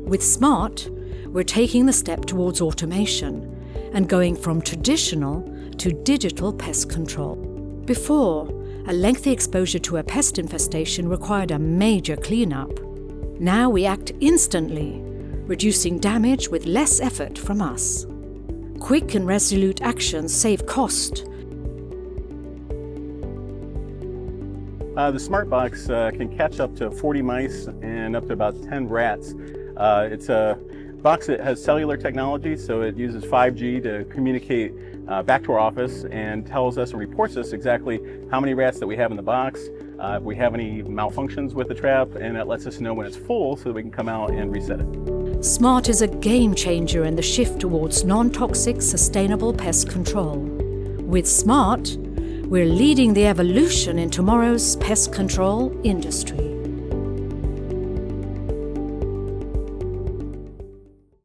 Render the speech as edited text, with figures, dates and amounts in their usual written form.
With SMART, we're taking the step towards automation and going from traditional to digital pest control. Before, a lengthy exposure to a pest infestation required a major cleanup. Now we act instantly, reducing damage with less effort from us. Quick and resolute actions save cost. The SMART box can catch up to 40 mice and up to about 10 rats. It's a box that has cellular technology, so it uses 5G to communicate back to our office and tells us and reports us exactly how many rats that we have in the box, if we have any malfunctions with the trap, and it lets us know when it's full so that we can come out and reset it. SMART is a game changer in the shift towards non-toxic, sustainable pest control. With SMART, we're leading the evolution in tomorrow's pest control industry.